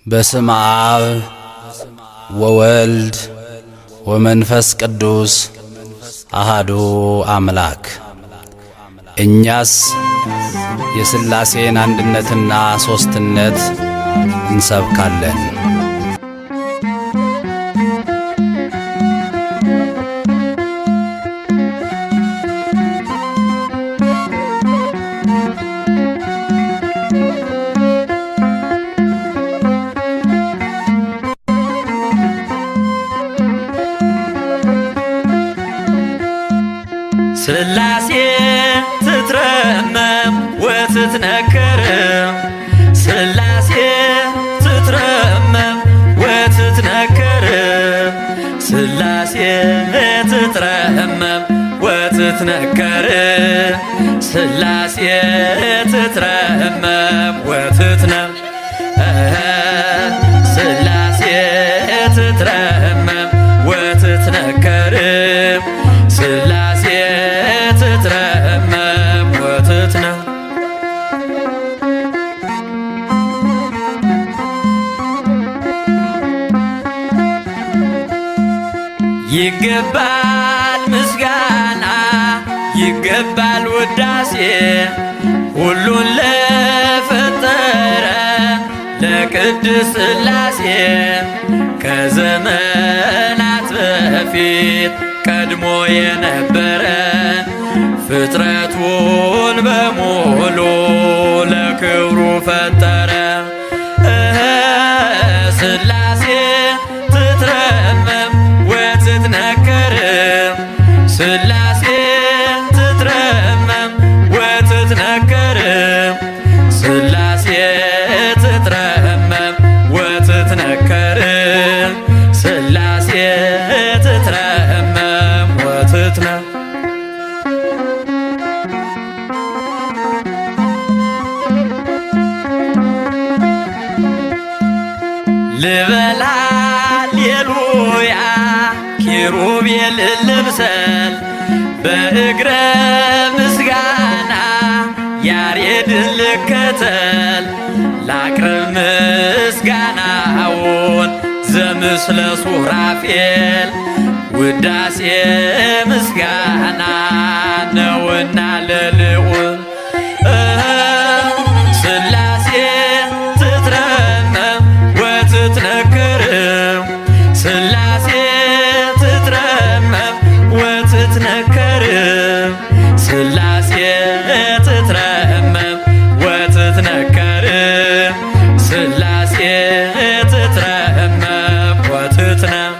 በስመ አብ ወወልድ ወመንፈስ ቅዱስ አሃዱ አምላክ። እኛስ የሥላሴን አንድነትና ሦስትነት እንሰብካለን። ሥላሴ ትትረመም ወትትነከር ሥላሴ ትትረመም ወትትነከር ሥላሴ ትትረመም ወትትነከር ሥላሴ ትትረመም ወትትነም ሥላሴ ትትረመም ወትትነከር ሥላሴ ትትረመም ወትትነም ይገባል ምስጋና ይገባል ውዳሴ ሁሉን ለፈጠረ ለቅድስት ሥላሴ ከዘመናት በፊት ቀድሞ የነበረ ፍጥረቱን በሙሉ ለክብሩ ፈጠረ። ሥላሴ ትትረመም ወትትነከር ሥላሴ ትትረመም ወትትነከር ሥላሴ ትትረመም ወትትነከር ሥላሴ ትትረመም ወትትነም ልበል ሃሌሉያ ኪሩቤል ልምሰል በእግረ ምስጋና ያሬድን ልከተል ላቅርብ ምስጋናውን ዘምስለ ሱራፌል ውዳሴ ምስጋና ነውና ለልዑል ሥላሴ ትትረመም ወትትነከር ሥላሴ ትትረመም ወትትነከር ሥላሴ ትትረመም ወትትነከር ሥላሴ ትትረመም ወትትነም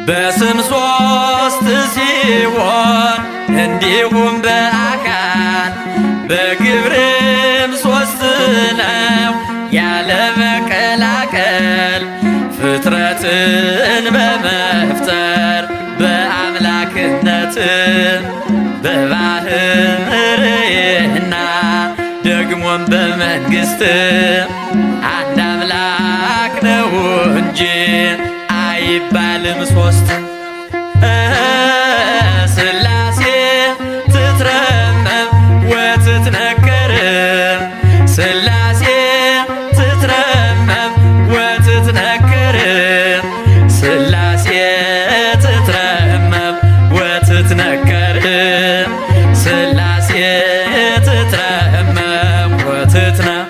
በስም ሦስት ሲሆን እንዲሁም በአካል በግብርም ሦስት ነው ያለ መቀላቀል ፍጥረትን በመፍጠር በአምላክነት በባህርይና ደግሞም በመንግሥት አንድ አምላክ ነው እንጂ አይባልም ሦስት። ሥላሴ ትትረመም ወትትነከር ሥላሴ ትትረመም ወትትነከር ሥላሴ ትትረመም ወትትነከር ሥላሴ ትትረመም ወትትነም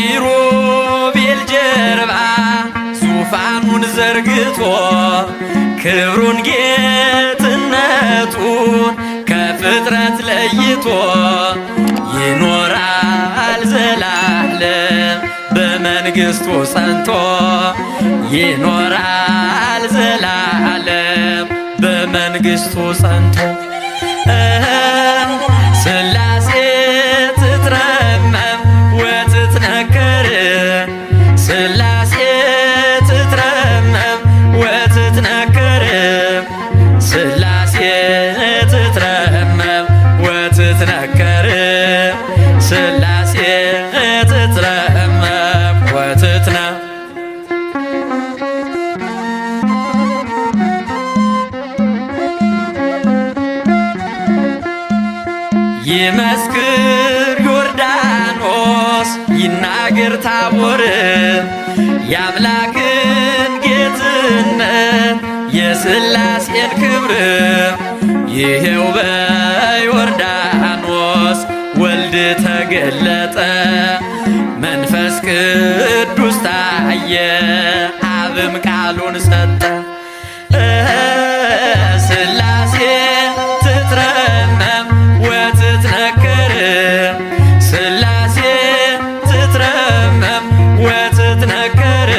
በኪሩቤል ጀርባ ዙፋኑን ዘርግቶ ክብሩን ጌትነቱን ከፍጥረት ለይቶ ይኖራል ዘላለም በመንግሥቱ ጸንቶ ይኖራል ዘላለም በመንግሥቱ ጸንቶ ሥላሴ ትትረመም ወትትነከር ሥላሴ ትትረመም ወትትነከር ሥላሴ ትትረመም ወትትነከር ሥላሴ ትትረመም ይመስክር ዮርዳኖስ ይናገር ታቦር የአምላክን ጌትነት የሥላሴን ክብር ይሄው በዮርዳኖስ ወልድ ተገለጠ መንፈስ ቅዱስ ታየ አብም ቃሉን ሰጠ ሥላሴ ትትረመም ወትትነከር ሥላሴ ትትረመም ወትትነከር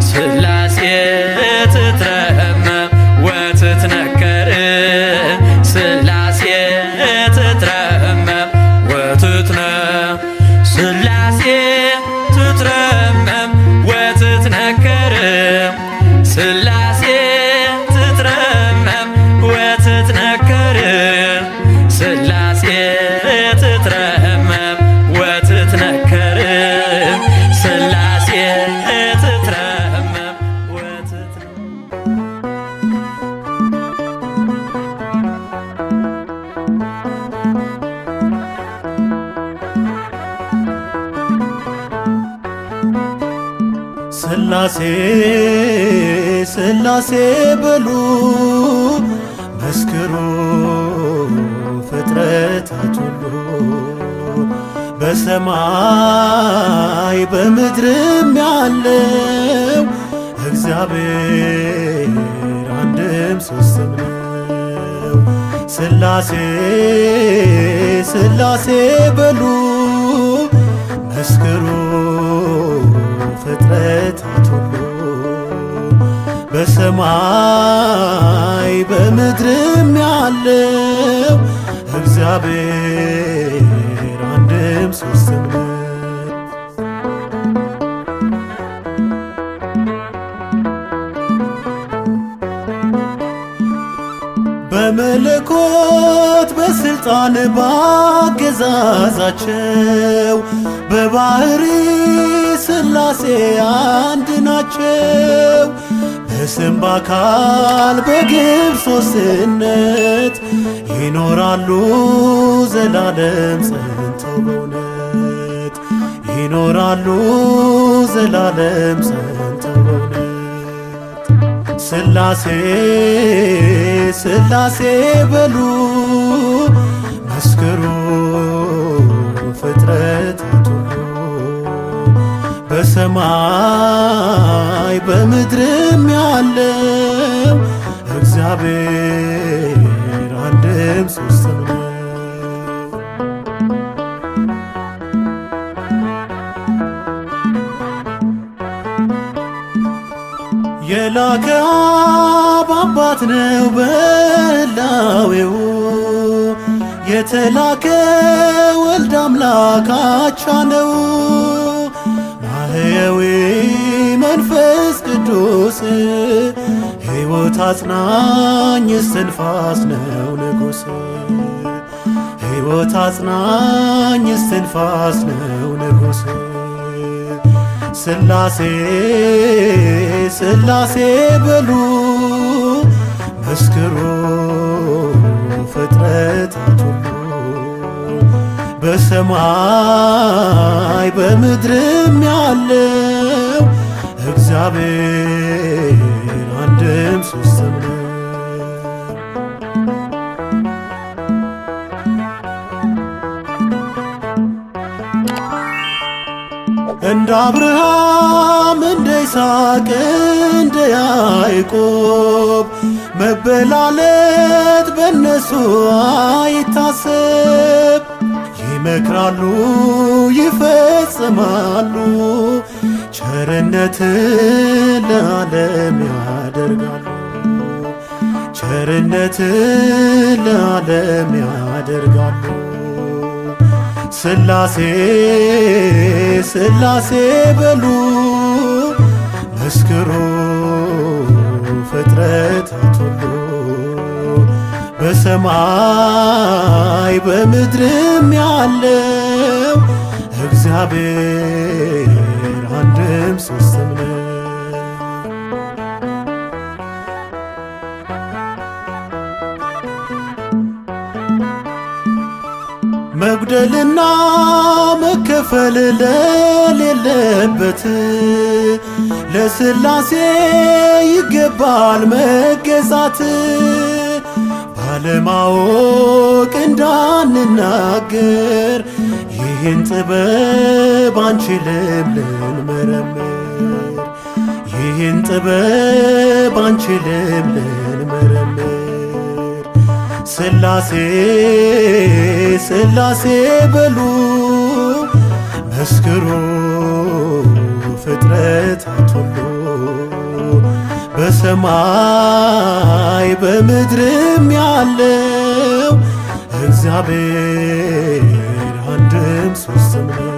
ሥላሴ ትትረመም ወትትነከር ሥላሴ ትትረመም ወትትነ ሥላሴ ትትረመም ወትትነከር ሥላሴ ትትረመም ወትትነከር ሥላሴ ትትረመም ወትትነከር ሥላሴ ትትረመም ሥላሴ ሥላሴ በሉ መስክሩ ፍጥረታት ሁሉ በሰማይ በምድርም ያለው እግዚአብሔር አንድም ሦስትም ነው። ሥላሴ ሥላሴ በሉ መስክሩ ፍጥረታት ሁሉ በሰማይ በምድርም ያለው እግዚአብሔር አንድም ሦስትም ነው። በመለኮት በሥልጣን ባገዛዛቸው በባሕሪ ሥላሴ አንድ ናቸው። በስም በአካል በግብ ሦስትነት ይኖራሉ ዘላለም ጸንተው በእውነት ይኖራሉ ዘላለም ጸንተው በእውነት ሥላሴ ሥላሴ በሉ መስክሩ ፍጥረታት ሁሉ በሰማይ በምድርም ያለው እግዚአብሔር አንድም ሦስትም ነው። የላከ አብ አባት ነው በሕላዌው የተላከ ወልድ አምላክ አቻ ነው። ማህየዊ መንፈስ ቅዱስ ሕይወት አጽናኝ እስትንፋስ ነው ንጉሥ ሕይወት አጽናኝ እስትንፋስ ነው ንጉሥ ሥላሴ ሥላሴ በሉ መስክሩ ፍጥረታት ሁሉ በሰማይ በምድርም ያለው እግዚአብሔር አንድም ሦስትም ነው። እንደ አብርሃም እንደ ይስሐቅ እንደ ያዕቆብ መበላለት በነሱ አይታሰብ። ይመክራሉ ይፈጽማሉ ቸርነት ለዓለም ያደርጋሉ ቸርነት ለዓለም ያደርጋሉ። ሥላሴ ሥላሴ በሉ መስክሩ ፍጥረታት ሁሉ በሰማይ በምድርም ያለው እግዚአብሔር አንድም ሦስትም ነው። መጉደልና መከፈል ለሌለበት ለሥላሴ ይገባል መገዛት። ባለማወቅ እንዳንናገር ይህን ጥበብ አንችልም ልንመረምር፣ ይህን ጥበብ አንችልም ልንመረምር። ሥላሴ ሥላሴ በሉ መስክሩ ፍጥረታት ሁሉ፣ በሰማይ በምድርም ያለው እግዚአብሔር አንድም ሦስትም ነው።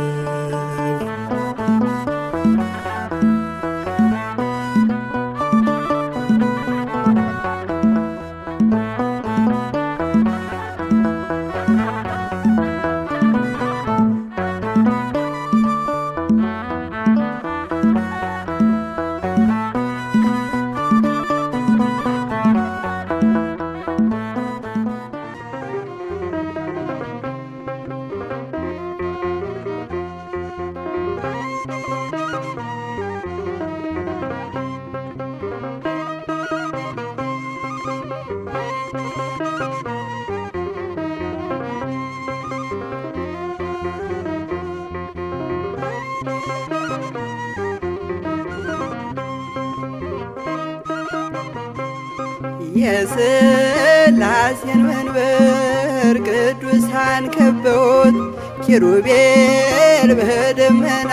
የሥላሴን መንበር ቅዱሳን ከበውት ኪሩቤል በደመና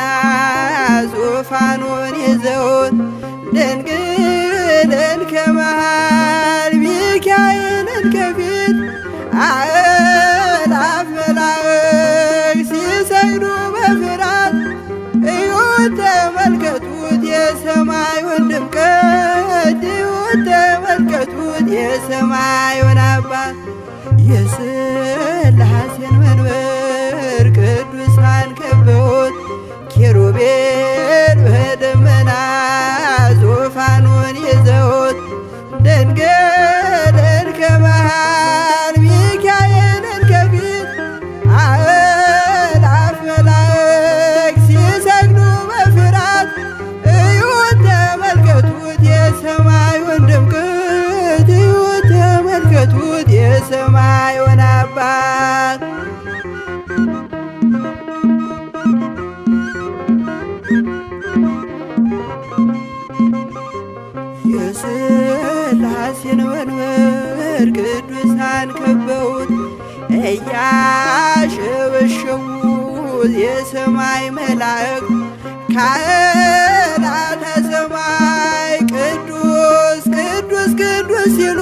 ዙፋኑን ይዘውት ድንግልን ከመሃል ሚካኤልን ከፊት አእላፍ መላእክት ሲሰግዱ በፍርሃት እዩት ተመልከቱት የሰማዩን ድምቀት እዩት ተመልከቱት የሰማዩን አባት። የሥላሴን መንበር ቅዱሳን ከበውት ኪሩቤል በደመና ዙፋኑን ይዘውት ድንግልን ከመሃል ሚካኤልን ከፊት አእላፍ መላእክት ሲሰግዱ በፍርሃት እዩት ተመልከቱት የሰማዩን ድምቀት እዩት ተመልከቱት የሰማዩን አባት። የሥላሴን መንበር ቅዱሳን ከበውት እያሸበሸቡት የሰማይ መላእክት ካህናተ ሰማይ ቅዱስ ቅዱስ ቅዱስ ሲሉ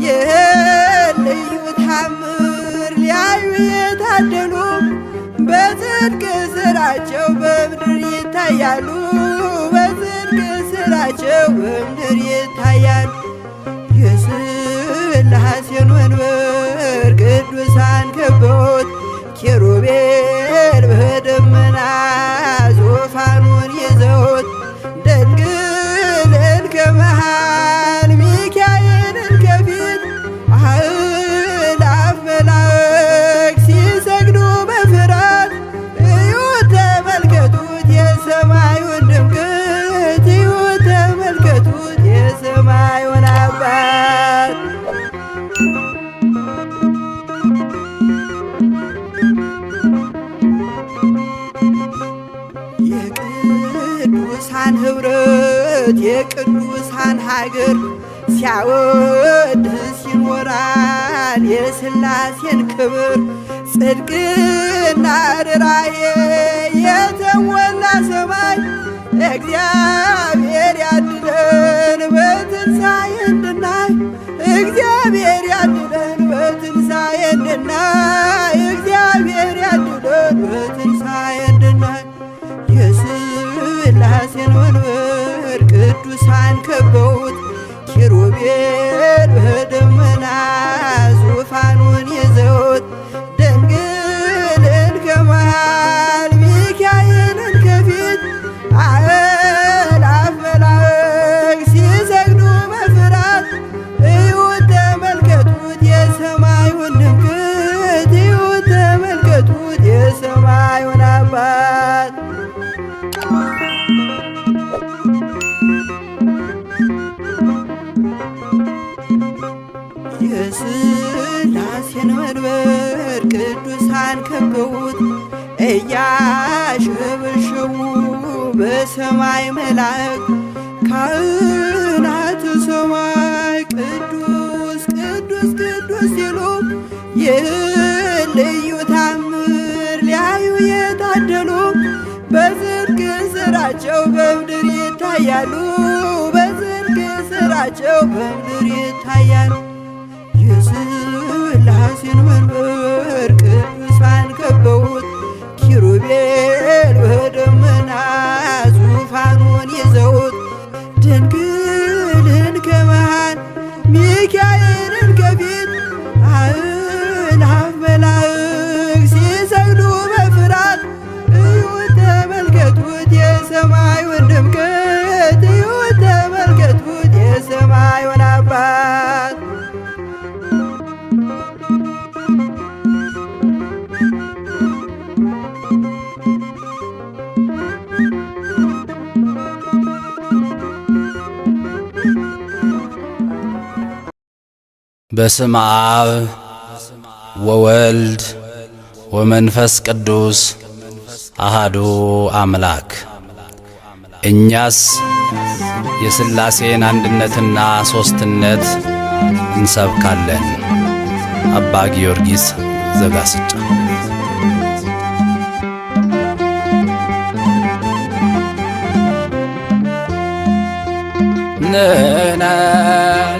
ይህን ልዩ ታምር ሊያዩ የታደሉ በጽድቅ ሥራቸው በምድር ይታያሉ፣ በጽድቅ ሥራቸው በምድር ይታያሉ። የሥላሴን መንበር ቅዱሳን ከበውት ኪሩቤል በደመና ዙፋኑን ይዘውት ድንግልን ከመሃል ሚካኤልን ከፊት አእላፍ መላእክት ሲሰግዱ በፍርሃት እዩት ተመልከቱት የሰማዩን ድምቀት እዩት ተመልከቱት የሰማዩን አባት። የቅዱሳን ኅብረት የቅዱሳን ሀገር ሲያወድስ ይኖራል የሥላሴን ክብር። ጽድቅና ርራዬ የተሞላ ሰማይ እግዚአብሔር ያድለን በትንሣኤ እንድናይ፣ እግዚአብሔር ያድለን በትንሣኤ እንድናይ፣ እግዚአብሔር ያድለን በትንሣኤ እንድናይ። የሥላሴን መንበር ቅዱሳን ከበውት ኪሩቤል በደመና ዙፋኑን ይዘውት ድንግልን ከመሃል ሚካኤልን ከፊት አእላፍ መላእክት ሲሰግዱ በፍርሃት እዩት ተመልከቱት የሰማዩን ድምቀት እዩት ተመልከቱት ሸበሸቡ በሰማይ መላእክት ካህናተ ሰማይ ቅዱስ ቅዱስ ቅዱስ ሲሉ ይህን ልዩ ታምር ሊያዩ የታደሉ በጽድቅ ስራቸው በምድር ይታያሉ። በጽድቅ ስራቸው በምድር ይታያሉ። የሥላሴን መንበር ቅዱሳን ከበውት ኪሩቤል በደመና ዙፋኑን ይዘውት ድንግልን ከመሃል ሚካኤልን ከፊት አእላፍ መላእክት ሲሰግዱ በፍርሃት እዩት ተመልከቱት የሰማዩን ድምቀት እዩት ተመልከቱት የሰማዩን አባት በስመ አብ ወወልድ ወመንፈስ ቅዱስ አሃዱ አምላክ። እኛስ የሥላሴን አንድነትና ሦስትነት እንሰብካለን። አባ ጊዮርጊስ ዘጋስጫ። ንሕነ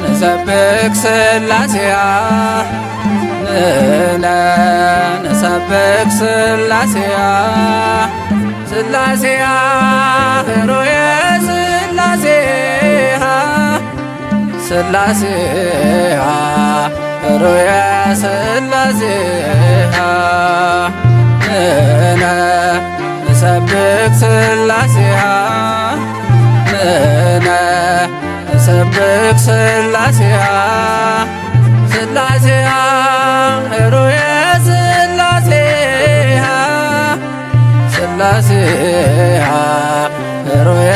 ንሰብክ ሥላሴያ ንሕነ ንሰብክ ሥላሴያ ሥላሴያ ኅሩየ ሥላሴያ ሥላሴያ ኅሩየ ሥላሴያ ንሕነ ንሰብክ ሥላሴያ ንሕነ ንሰብክ ሥላሴያ ሥላሴያ ኅሩየ ሥላሴያ ሥላሴያ ኅሩየ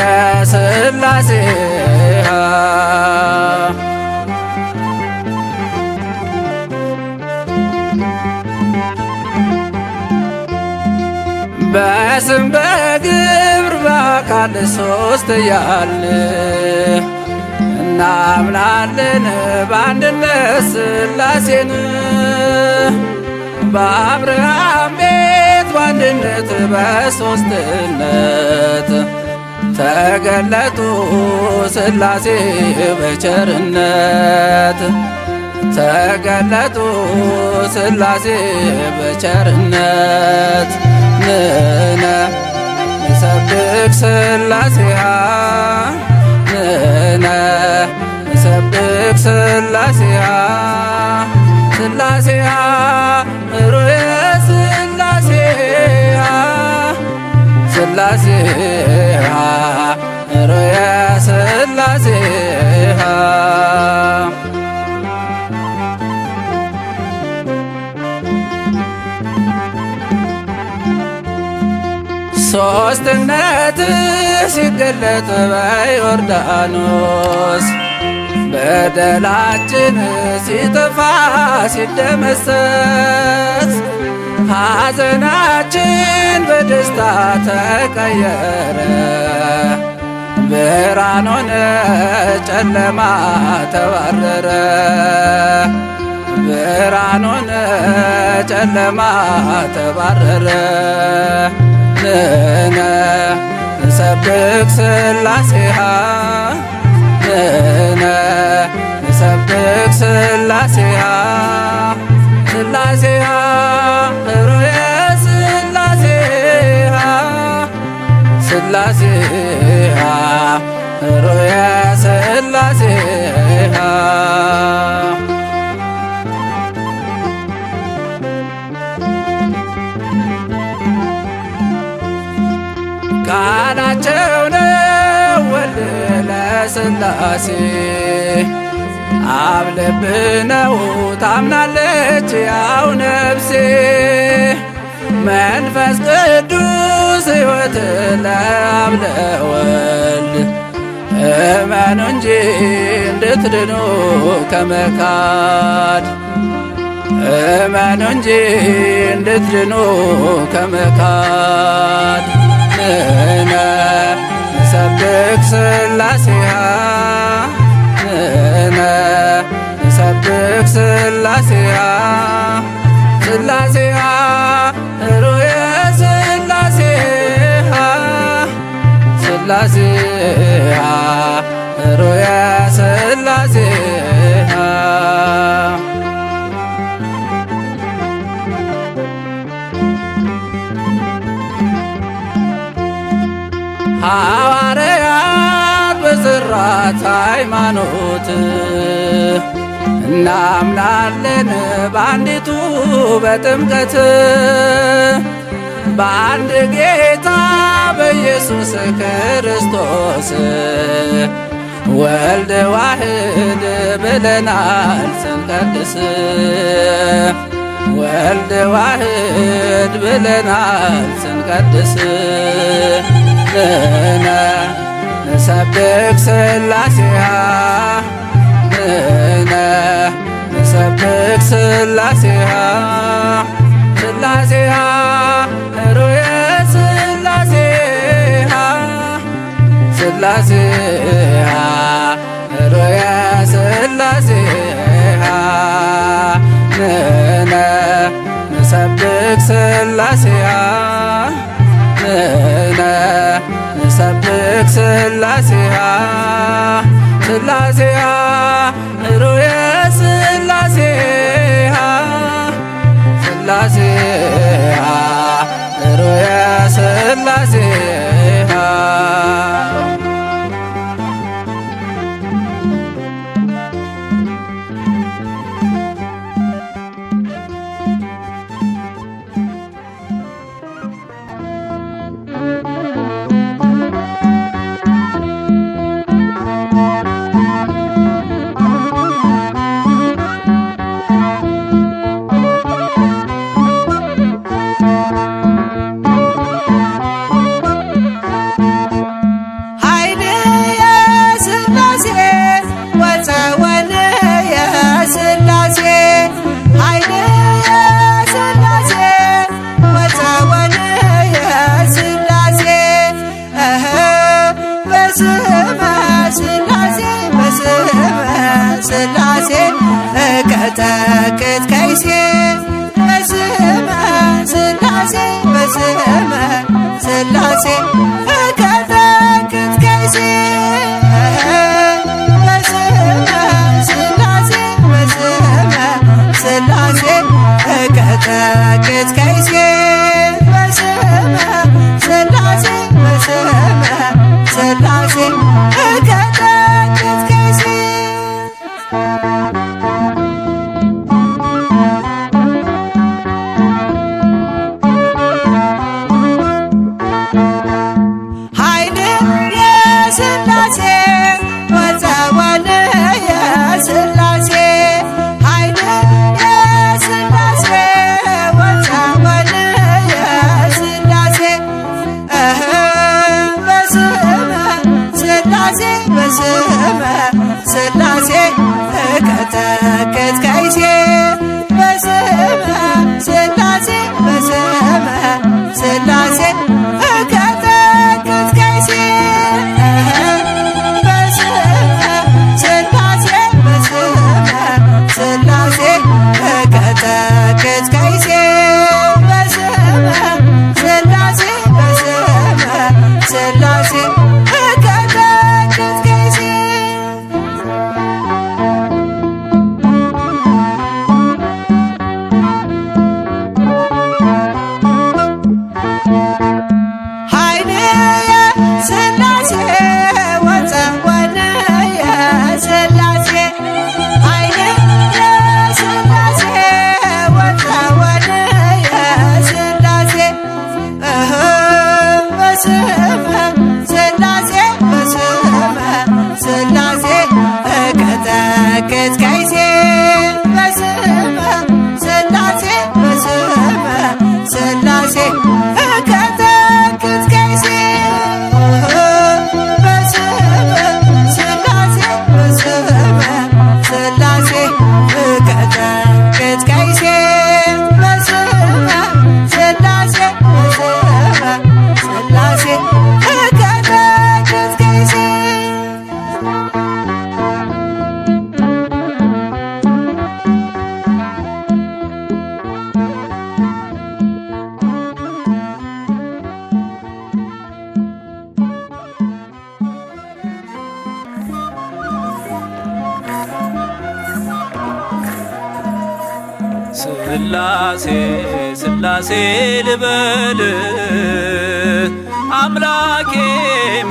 ሥላሴያ በስም በግብር በአካል ሦስት እያልን እናምናለን በአንድነት ሥላሴን በአብርሃም ቤት በአንድነት በሦስትነት ተገለጡ ሥላሴ በቸርነት ተገለጡ ሥላሴ በቸርነት ንሕነ ንሰብክ ሥላሴያ ንሕነ ንሰብክ ሥላሴያ ሥላሴያ ኅሩየ ሥላሴያ ሥላሴያ ኅሩየ ሥላሴያ ሦስትነት ሲገለጥ በዮርዳኖስ በደላችን ሲጠፋ ሲደመሰስ ሐዘናችን በደስታ ተቀየረ። ብርሃን ሆነ ጨለማ ተባረረ። ብርሃን ሆነ ጨለማ ተባረረ። ንሕነ ንሰብክ ሥላሴሃ ንሕነ ንሰብክ ሥላሴሃ ሥላሴሃ ኅሩየ ሥላሴሃ ሥላሴሃ ኅሩየ ሥላሴሃ ቃላቸው ነው ወልድ ለሥላሴ አብ ልብ ነው ታምናለች ያው ነፍሴ መንፈስ ቅዱስ ሕይወት ለአብ ለወልድ እመኑ እንጂ እንድትድኑ ከመካድ እመኑ እንጂ እንድትድኑ ከመካድ ሥላሴሃ ሮያ ሥላሴሃ ሐዋርያት በሠራት ሃይማኖት እናምናለን በአንዲቱ በጥምቀት በአንድ ጌታ በኢየሱስ ክርስቶስ ወልድ ዋህድ ብለናል ስንቀድስ ወልድ ዋህድ ብለናል ስንቀድስ ንሕነ ንሰብክ ሥላሴሃ ንሕነ ንሰብክ ሥላሴሃ ሥላሴሃ ሩየ ሥላሴሃ ሥላሴሃ ሩየ ሥላሴሃ ንሕነ ንሰብክ ሥላሴሃ ንሕነ ንሰብክ ሥላሴሃ ሥላሴሃ ሩየ ሥላሴሃ ሥላሴሃ ሩየ ሥላሴሃ ሥላሴ እቀጠቅጥ ከይሴ በስመ ሥላሴ በስመ ሥላሴ እቀጠቅጥ ከይሴ በስመ ሥላሴ በስመ ሥላሴ እቀጠቅጥ ከይሴ በስመ ሥላሴ በስመ ሥላሴ እቀጠቅጥ ከይሴ በስመ ሥላሴ እቀጠቅጥ ከይሴ በስመ ሥላሴ በስመ ሥላሴ እቀጠቅጥ ከይሴ በስመ ሥላሴ በስመ ሥላሴ እቀጠቅጥ ከይሴ በስመ ሥላሴ በስመ ሥላሴ እቀጠቅጥ ከይሴ በስመ ሥላሴ በስመ ሥላሴ እቀጠቅጥ ከይሴ ስላሴ ስላሴ ልበል አምላኬ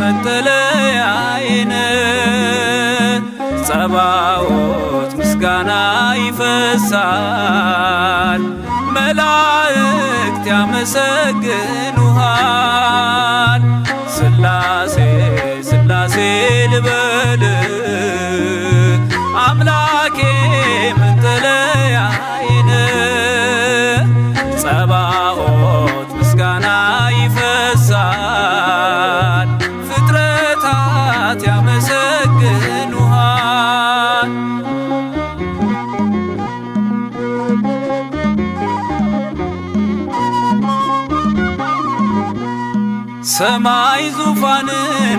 መጠለያዬን ጸባዖት ምስጋና ይፈሳል መላእክት ያመሰግኑሃል ስላሴ ስላሴ ልበል አምላኬ መጠለያዬን ጸባዖት ምስጋና ይፈሳል ፍጥረታት ያመሰግኑሃል ሰማይ ዙፋን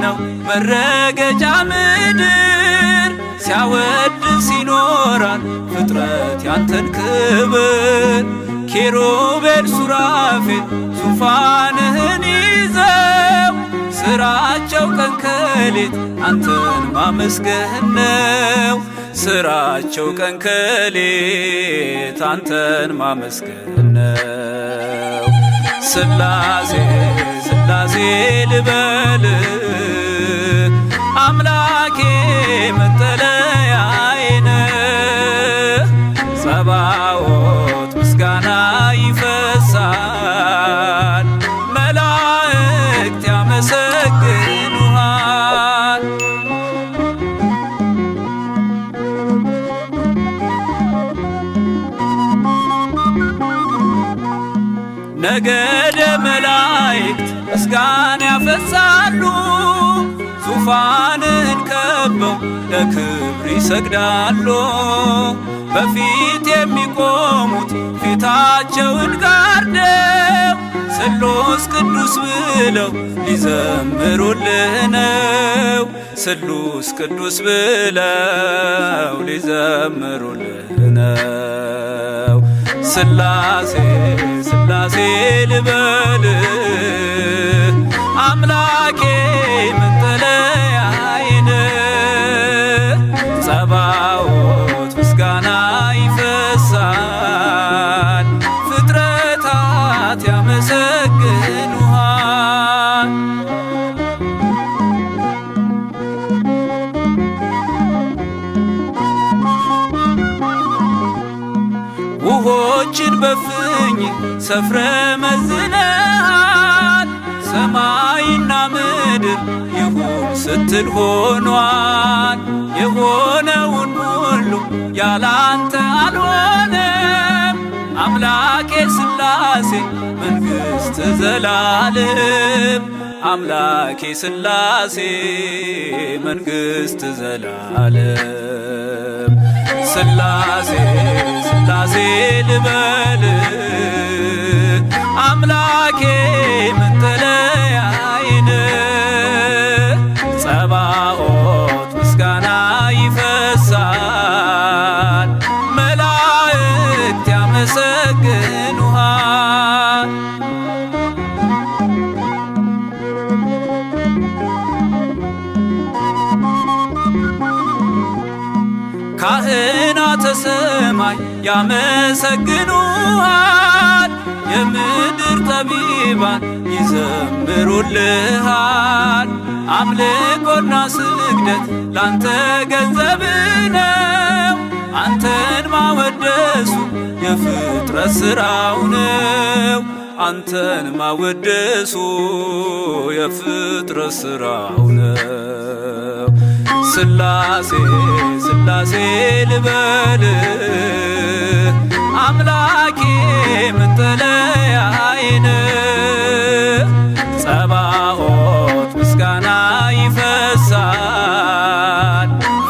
ነው መረገጫ ምድር ሲያወድስ ይኖራል ፍጥረት ያንተን ክብር ኪሩቤል ሱራፌል ዙፋንህን ይዘው ስራቸው ቀን ከሌት አንተን ማመስገን ነው ስራቸው ቀን ከሌት አንተን ማመስገን ነው ስላሴ ስላሴ ልበል አምላኬ መጠለያዬን ጸባዖት ምስጋና ይፈሳል መላእክት ያመሰግኑሃል ነገደ መላእክት ምስጋና ያፈሳሉ ዙፋንን ከበው ለክብር ይሰግዳሉ በፊት የሚቆሙት ፊታቸውን ጋርደው ስሉስ ቅዱስ ብለው ሊዘምሩልህ ነው ስሉስ ቅዱስ ብለው ሊዘምሩልህ ነው ስላሴ ስላሴ ልበል አምላኬ መጠለያዬን ጸባዖት ምስጋና ይፈሳል ፍጥረታት ያመሰግኑሃል ውሆችን በፍኝ ሰፍረ መዝነሃል ሰማይና ምድር ይሁን ስትል ሆኗል የሆነውን ሁሉ ያላንተ አልሆነም አምላኬ ስላሴ መንግሥት ዘላለም አምላኬ ስላሴ መንግሥት ዘላለም ስላሴ ስላሴ ልበል አምላኬ መጠለያዬን ጸባዖት ምስጋና ይፈሳል መላእክት ያመሰግኑሃል ካህናተ ሰማይ ያመሰግኑሃል የምድር ጠቢባን ይዘምሩልሃል አምልኮና ስግደት ላንተ ገንዘብ ነው አንተን ማወደሱ የፍጥረት ሥራው ነው አንተን ማወደሱ የፍጥረት ሥራው ነው ስላሴ ስላሴ ልበል አምላኬ መጠለያዬን ጸባዖት ምስጋና ይፈሳል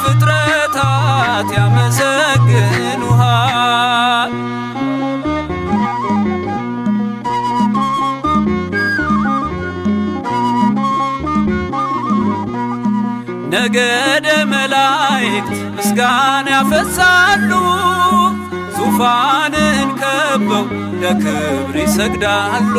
ፍጥረታት ያመሰግኑሃል ነገደ መላእክት ምስጋና ያፈሳሉ ዙፋንን ከበው ለክብር ይሰግዳሉ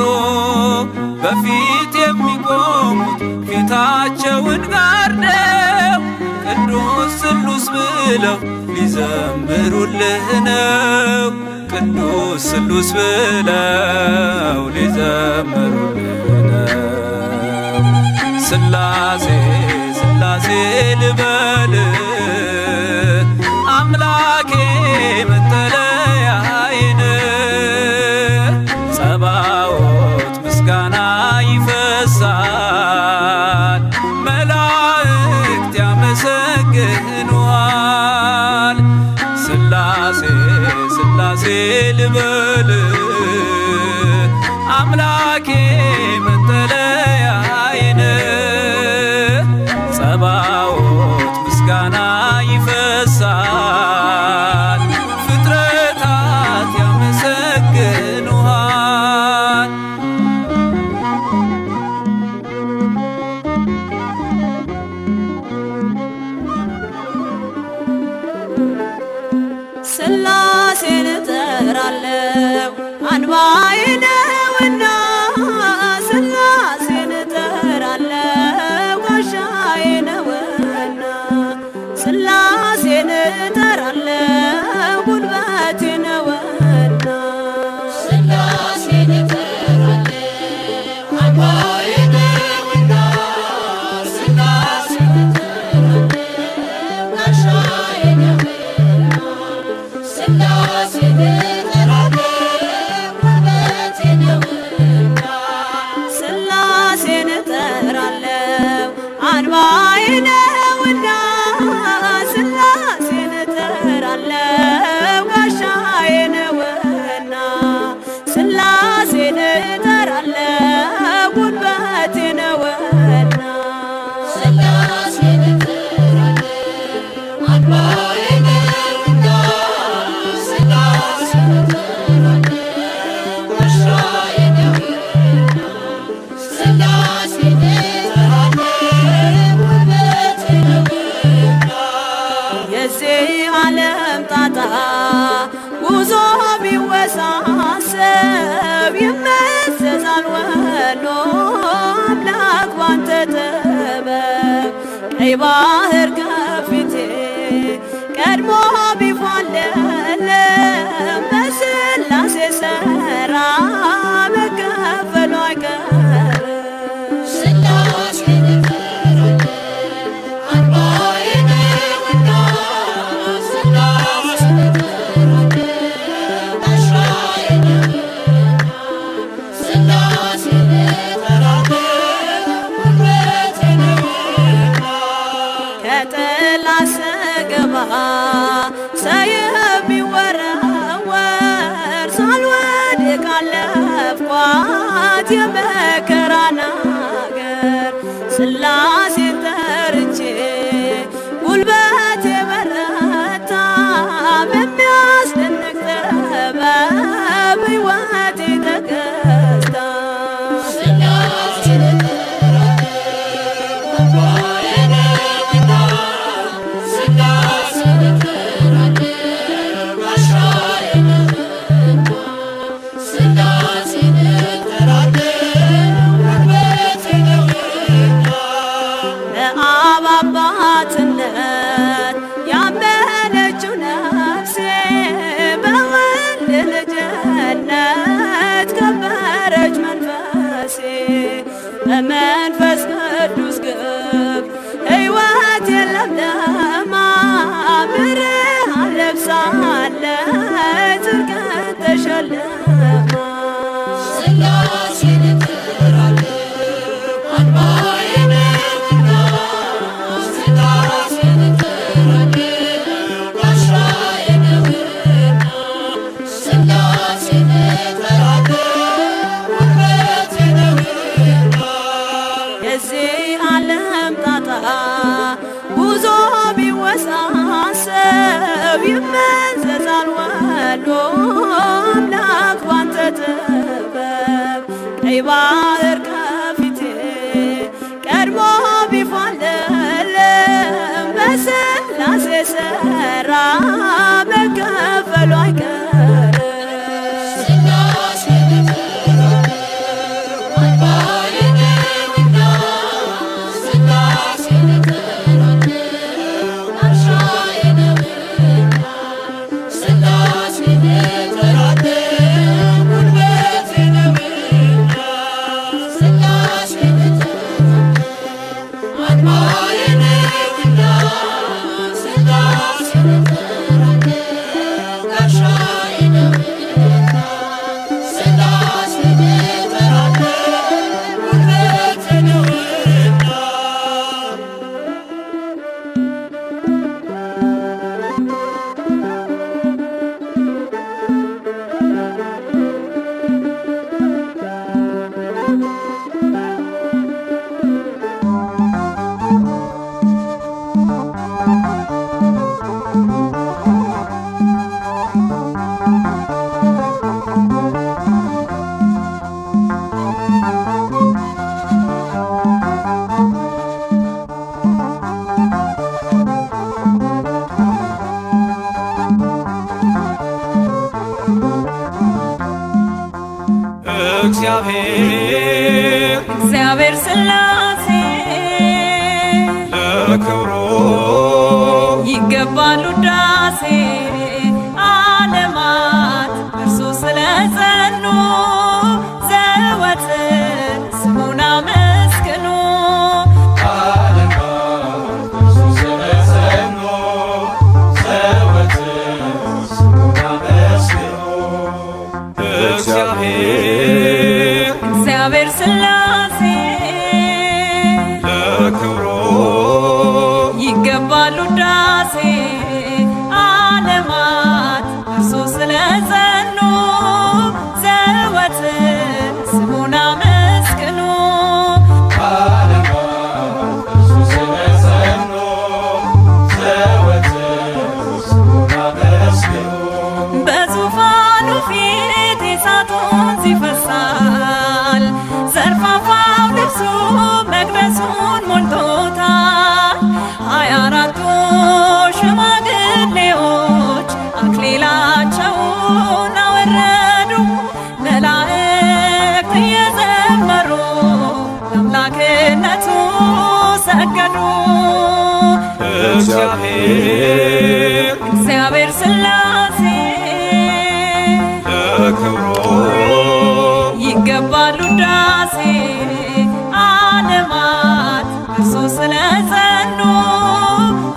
በፊት የሚቆሙት ፊታቸውን ጋርደው ቅዱስ ስሉስ ብለው ሊዘምሩልህ ነው ቅዱስ ስሉስ ብለው ሊዘምሩልን ስላሴ ስላሴ ልበል አምላኬ መጠለያዬን ጸባዖት ምስጋና ይፈሳል መላእክት ያመሰግኑሃል ስላሴ ስላሴ ልበል አምላኬ መጠለያዬን ጸባዖት ምስጋና ይፈሳል ፍጥረታት ያመሰግኑሃል ስላሴን እጠራለሁ አንባዬ ነውና ስላሴን እጠራለሁ ጋሻዬ ነውና ስላሴን እጠራለሁ ጉልበቴ ነውና ስላሴን እጠራለሁ አንባዬ ነውና ስላሴን እጠራለሁ ጋሻዬ ነውና ስላሴን እጠራለሁ ጉልበቴ ነውና ስላሴን እጠራለሁ አንባዬ ነውና ስላሴን እጠራለሁ ጋሻዬ ነውና ስላሴን እጠራለሁ ጉልበቴ ነውና ስላሴን እጠራለሁ አንባዬ ነውና ስላሴን እጠራለሁ ጋሻዬ ነውና ስላሴን እጠራለሁ ጉልበቴ ነውና የዚህ ዓለም ጣጣ ጉዞ ቢወሳሰብ ይመዘዛል ወሎ አምላክ ባንተ ጥበብ ቀይ ባህር ከፊቴ ቀድሞ ቢፋለለም በስላሴ ሥራ መከፈሉ አይቀርም ስላሴን እጠራለሁ አንባዬ ነውና ስላሴን እጠራለሁ ጋሻዬ ነውና ስላሴን እጠራለሁ ጉልበቴ ነውና ከጥላ ስገባ ሰይፍ ቢወረወር ሳልወድቅ አለፍኳት የመከራን አገር ስላሴን ጠርቼ ጉልበቴ በረታ በሚያስደንቅ ጥበብ ሕይወቴ ተገዝታ ስላሴን እጠራለሁ አንባዬ ነውና ስላሴን እጠራለሁ ጋሻዬ ነውና ስላሴን እጠራለሁ ጉልበቴ ነውና ለአብ አባትነት ያመነችው ነፍሴ በወልድ ልጅነት ከበረች መንፈሴ በመንፈስ ቅዱስ ግብ ሕይወቴ ለምለማ ብርሃን ለብሳለች ጽድቅን ተሸልማ ስላሴን እጠራለሁ አንባዬ ነውና ስላሴን እጠራለሁ ጋሻዬ ነውና ስላሴን እጠራለሁ ጉልበቴ ነውና የዚህ ዓለም ጣጣ ጉዞ ቢወሳሰብ ይመዘዛል ወሎ አምላክ ባንተ ጥበብ ቀይ ባህር ከፊቴ ቀድሞ ቢፋለለም በስላሴ ሥራ መከፈሉ አይቀርም ስላሴን እጠራለሁ አንባዬ ነውና ስላሴን እጠራለሁ ጋሻዬ ነውና ስላሴን እጠራለሁ እግዚአብሔር ሥላሴ ለክብሩ ይገባል ውዳሴ ዓለማት እርሱ ስለጸኑ ዘወትር ስሙን አመስግኑ። እግዚአብሔር ሥላሴ ለክብሩ ይገባል ውዳሴ ዓለማት እርሱ ስለጸኑ ዘወትር ስሙን አመስግኑ። በዙፋኑ ፊት የእሳት ወንዝ ይፈሳል፣ ዘርፋፋው ልብሱ መቅደሱን ሞልቶታል። 24ቱ ሽማግሌዎች አክሊላቸውን አወረዱ፣ መላእክት እየዘመሩ ለአምላክነቱ ሰገዱ። እግዚአብሔር ሥላሴ ለክብሩ ይገባል ውዳሴ ዓለማት እርሱ ስለጸኑ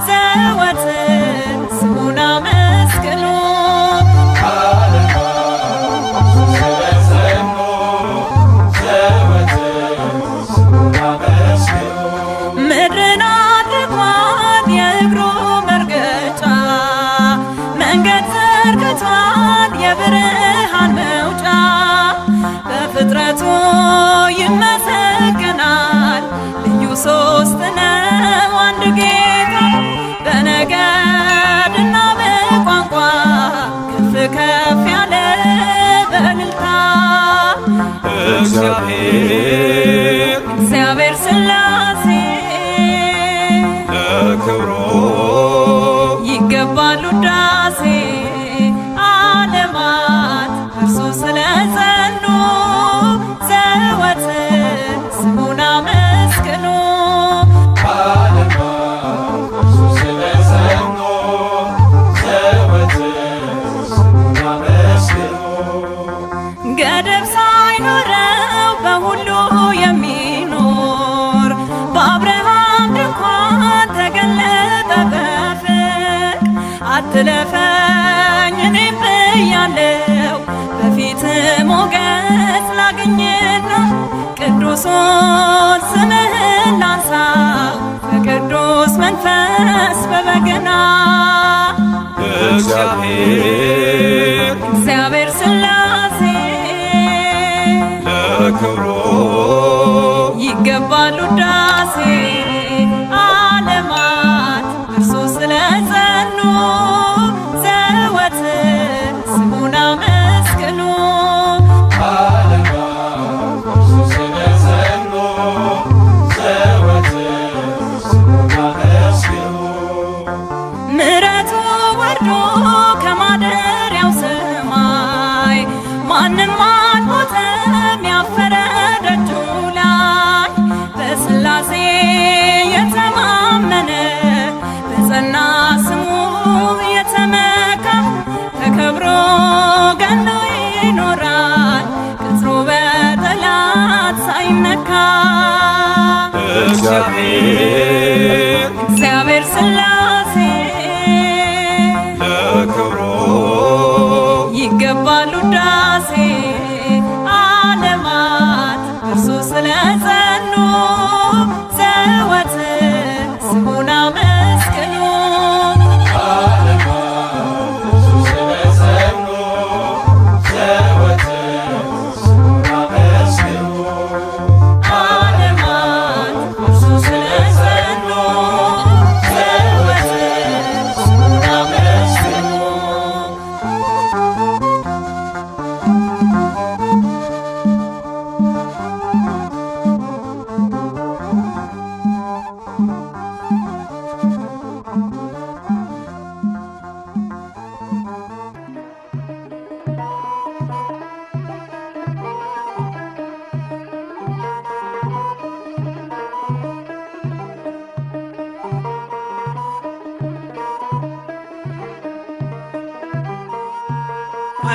ዘወትር ስሙን አመስግኑ። ምድርን አድርጓል የእግሩ መርገጫ፣ መንገድ ዘርግቷል የብርሃን መውጫ። በፍጥረቱ ይመሰገናል ልዩ ሦስት ነው አንድ ጌታ። በነገድና በቋንቋ ከፍ ከፍ ያለ በእልልታ እግዚአብሔር ሥላሴ ለክብሩ ይገባል ውዳሴ ዓለማት እርሱ ስለጸኑ ዘወትር ስሙን አመስግኑ። ገደብ ሳይኖረው በሁሉ የሚኖር በአብርሃም ድንኳን ተገለጠ በፍቅር። አትለፈኝ እኔም ብያለው በፊት ሞገስ ላግኝና ቅዱሱን ስምህን ላንሳው በቅዱስ መንፈስ በበገና። እግዚአብሔር ሥላሴ ለክብሩ ይገባል ውዳሴ ዓለማት እርሱ ስለጸኑ ዘወትር ስሙን አመስግኑ። ምሕረቱ ወርዶ ከማደሪያው ሰማይ ማንም አልሞተም ያፈረ ደጁ ላይ። በሥላሴ የተማመነ በጸና ስሙ የተመካ ተከብሮ ገኖ ይኖራል ቅጥሩ በጠላት ሳይነካ። እግዚአብሔር ሥላሴ ለክብሩ ይገባል ውዳሴ ዓለማት እርሱ ስለጸኑ ዘወትር ስሙን አመስግኑ። ዓለማት እርሱ ስለጸኑ ዘወትር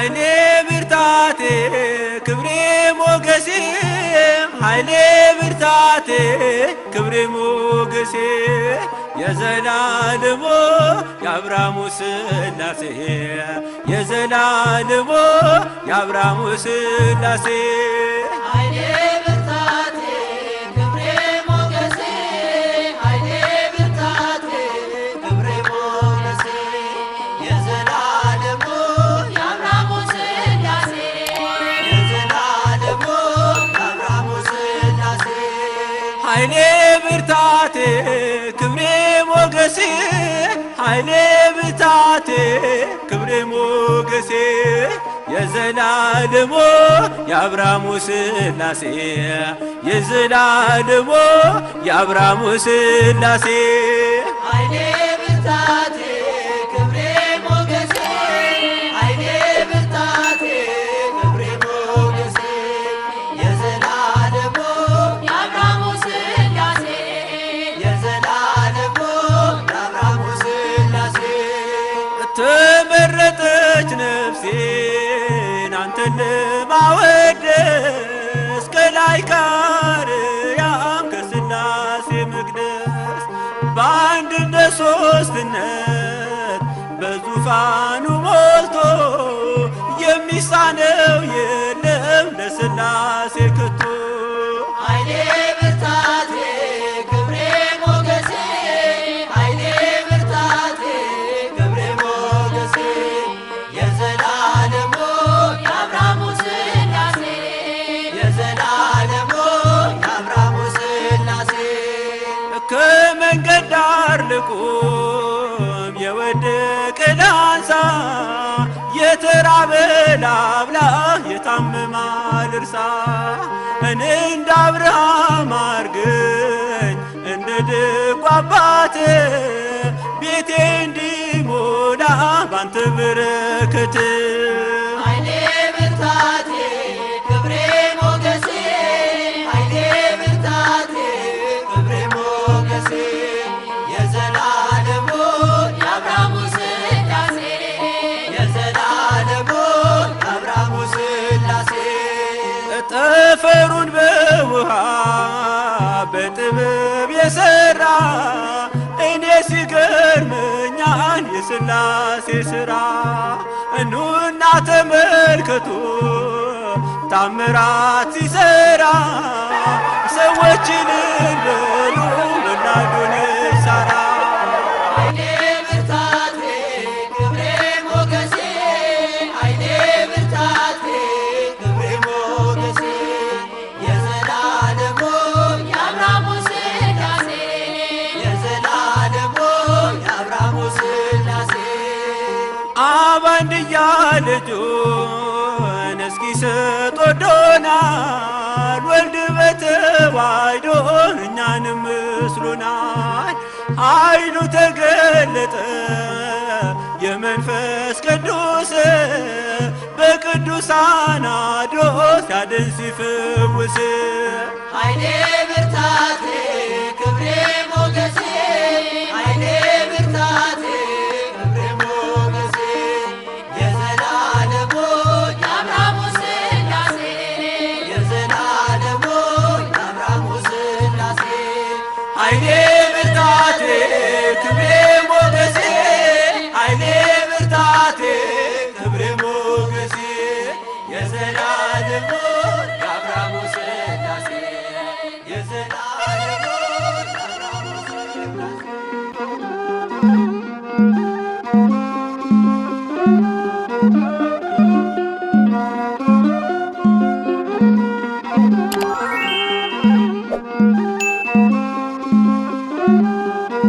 ኃይሌ ብርታቴ ክብሬ ሞገሴ ኃይሌ ብርታቴ ክብሬ ሞገሴ የዘላለሙ የአብርሃሙ ሥላሴ የዘላለሙ የአብርሃሙ ሥላሴ ኃይሌ ብርታቴ ክብሬ ሞገሴ ኃይሌ ብርታቴ ክብሬ ሞገሴ የዘላለሙ የአብርሃሙ ሥላሴ የዘላለሙ የአብርሃሙ ሥላሴ ኃይሌ ብርታቴ ክብሬ ሞገሴ ኃይሌ ብርታቴ ክብሬ ሞገሴ የዘላለሙ የአብርሃሙ ሥላሴ የዘላለሙ የአብርሃሙ ሥላሴ ኃይሌ ብርታቴ ክብሬ ሞገሴ ኃይሌ ብርታቴ ክብሬ ሞገሴ የዘላለሙ የአብርሃሙ ሥላሴ የዘላለሙ የአብርሃሙ ሥላሴ ተመረጠች ነፍሴን አንተን ለማወደስ ከላይ ከአርያም ከሥላሴ መቅደስ በአንድነት ሦስትነት በዙፋኑ ሞልቶ የሚሳነው የለም ለሥላሴ ከቶ ኃይሌ ብርታቴ ክብሬ ሞገሴ ኃይሌ ብርታቴ ክብሬ ሞገሴ የዘላለሙ የአብርሃሙ ሥላሴ የዘላለሙ የአብርሃሙ ሥላሴ ከመንገድ ዳር ልቁም የወደቀ ላንሳ የተራበ ላብላ የታመመ ልርሳ እኔ እንደ አብርሃም አርገኝ እንደ ደጉ አባቴ ቤቴ እንዲሞላ ባንተ በረከት ኃይሌ ብርታቴ ክብሬ ሞገሴ ኃይሌ ብርታቴ ክብሬ ሞገሴ የዘላለሙ የአብርሃሙ ሥላሴ የዘላለሙ የአብርሃሙ ሥላሴ ጠፈሩን በውሃ በጥበብ የሠራ እኔ ሲገርመኛል የሥላሴ ሥራ እኑና ተመልከቱ ታምራት ሲሠራ ሰዎችን በሉ ወላዱን ሳራ ኃይሌ ብርታቴ ክብሬ ሞገሴ ኃይሌ ብርታቴ ክብሬ ሞገሴ የዘላለሙ የአብርሃሙ ሥላሴ የዘላለሙ የአብርሃሙ ሥላሴ አብ አንድያ ልጁን እስኪሰጥ ወዶናል ወልድ በተዋሕዶ እኛንም መስሎናል ኃይሉ ተገለጠ የመንፈስ ቅዱስ በቅዱሳን አድሮ ሲያድን ሲፈውስ ኃይሌ ብርታቴ ክብሬ ሞገሴ ኃይሌ ብርታቴ ክብሬ ሞገሴ የዘላለሙ የአብርሃሙ ሥላሴ የዘላለሙ የአብርሃሙ ሥላሴ ኃይሌ ብርታቴ ክብሬ ሞገሴ ኃይሌ ብርታቴ ክብሬ ሞገሴ የዘላለሙ የአብርሃሙ ሥላሴ የዘላለሙ የአብርሃሙ ሥላሴ